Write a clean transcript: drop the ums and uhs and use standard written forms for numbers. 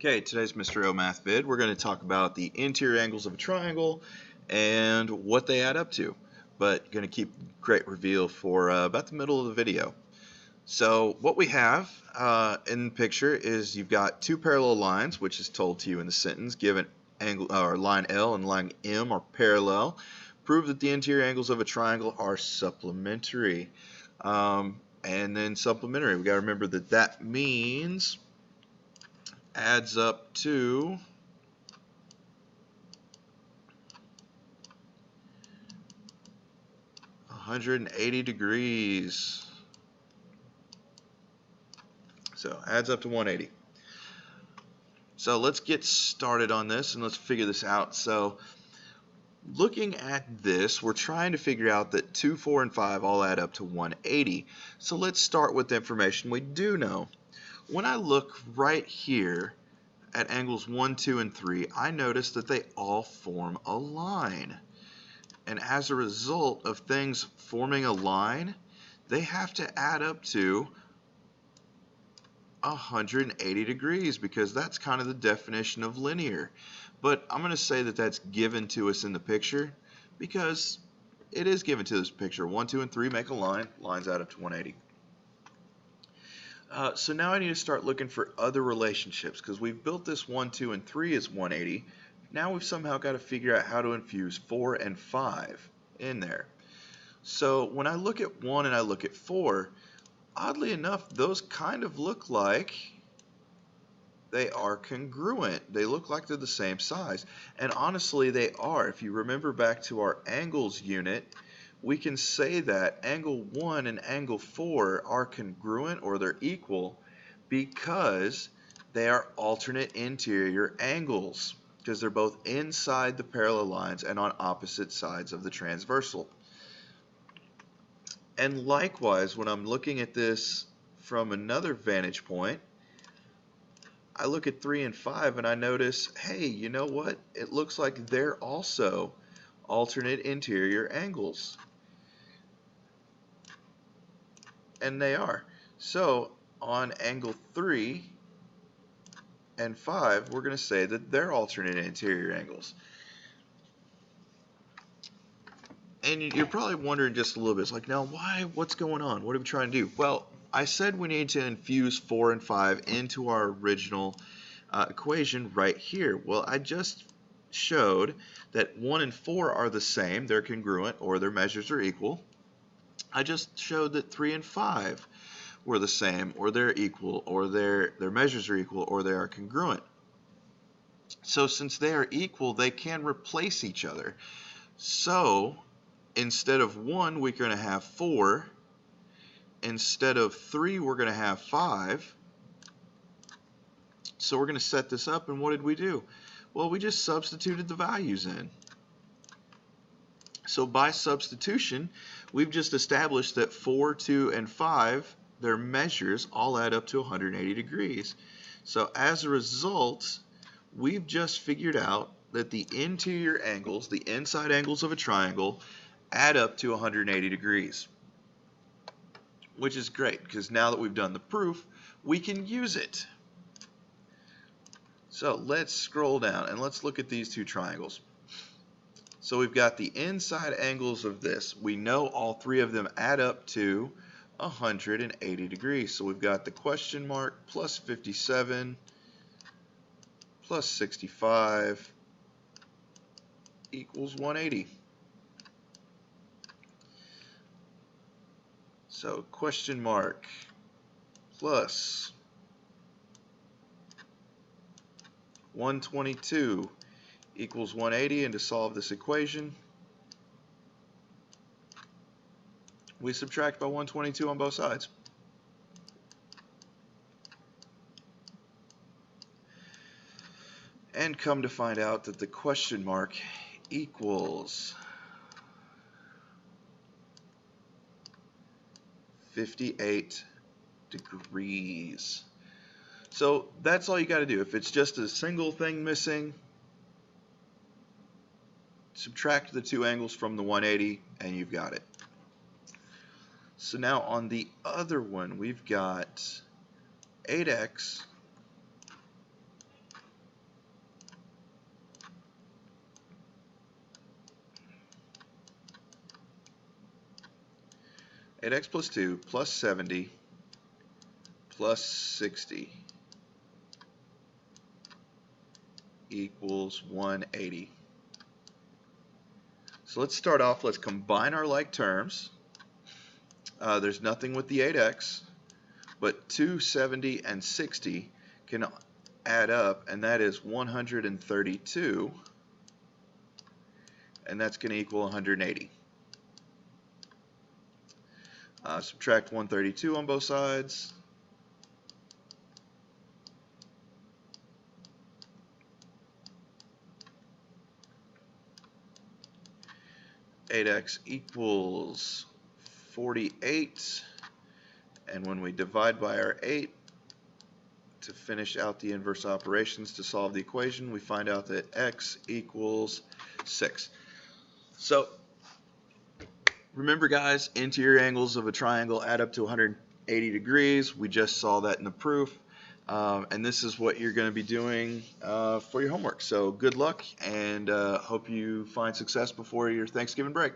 Okay, today's Mr. O Math vid, we're going to talk about the interior angles of a triangle and what they add up to. But going to keep great reveal for about the middle of the video. So what we have in the picture is you've got two parallel lines, which is told to you in the sentence, given angle or line L and line M are parallel. Prove that the interior angles of a triangle are supplementary. And then supplementary, we got to remember that that means adds up to 180 degrees. So adds up to 180. So let's get started on this and let's figure this out. So looking at this, we're trying to figure out that 2, 4, and 5 all add up to 180. So let's start with the information we do know. When I look right here at angles 1, 2, and 3, I notice that they all form a line. And as a result of things forming a line, they have to add up to 180 degrees because that's kind of the definition of linear. But I'm going to say that that's given to us in the picture because it is given to this picture. 1, 2, and 3 make a line. Lines add up to 180. So now I need to start looking for other relationships because we've built this 1, 2, and 3 as 180. Now we've somehow got to figure out how to infuse 4 and 5 in there. So when I look at 1 and I look at 4, oddly enough, those kind of look like they are congruent. They look like they're the same size. And honestly, they are. If you remember back to our angles unit, we can say that angle 1 and angle 4 are congruent or they're equal because they are alternate interior angles because they're both inside the parallel lines and on opposite sides of the transversal. And likewise, when I'm looking at this from another vantage point, I look at 3 and 5 and I notice, hey, you know what? It looks like they're also alternate interior angles. And they are. So on angle 3 and 5, we're going to say that they're alternate interior angles. And you're probably wondering just a little bit, it's like, now why, what's going on? What are we trying to do? Well, I said we need to infuse 4 and 5 into our original equation right here. Well, I just showed that 1 and 4 are the same, they're congruent, or their measures are equal. I just showed that 3 and 5 were the same, or they're equal, or their measures are equal, or they are congruent. So since they are equal, they can replace each other. So instead of 1, we're going to have 4. Instead of 3, we're going to have 5. So we're going to set this up, and what did we do? Well, we just substituted the values in. So by substitution, we've just established that 4, 2, and 5, their measures all add up to 180 degrees. So as a result, we've just figured out that the interior angles, the inside angles of a triangle, add up to 180 degrees. Which is great, because now that we've done the proof, we can use it. So let's scroll down and let's look at these two triangles. So we've got the inside angles of this. We know all three of them add up to 180 degrees. So we've got the question mark plus 57 plus 65 equals 180. So question mark plus 122 equals 180, and to solve this equation, we subtract by 122 on both sides. And come to find out that the question mark equals 58 degrees. So that's all you got to do. If it's just a single thing missing, subtract the two angles from the 180 and you've got it. So now on the other one, we've got 8x 8x plus 2 plus 70 plus 60 equals 180. So let's start off, let's combine our like terms. There's nothing with the 8x, but 270 and 60 can add up, and that is 132, and that's going to equal 180. Subtract 132 on both sides. Eight x equals 48, and when we divide by our 8 to finish out the inverse operations to solve the equation, we find out that x equals 6. So remember, guys, interior angles of a triangle add up to 180 degrees. We just saw that in the proof. And this is what you're going to be doing for your homework. So good luck, and hope you find success before your Thanksgiving break.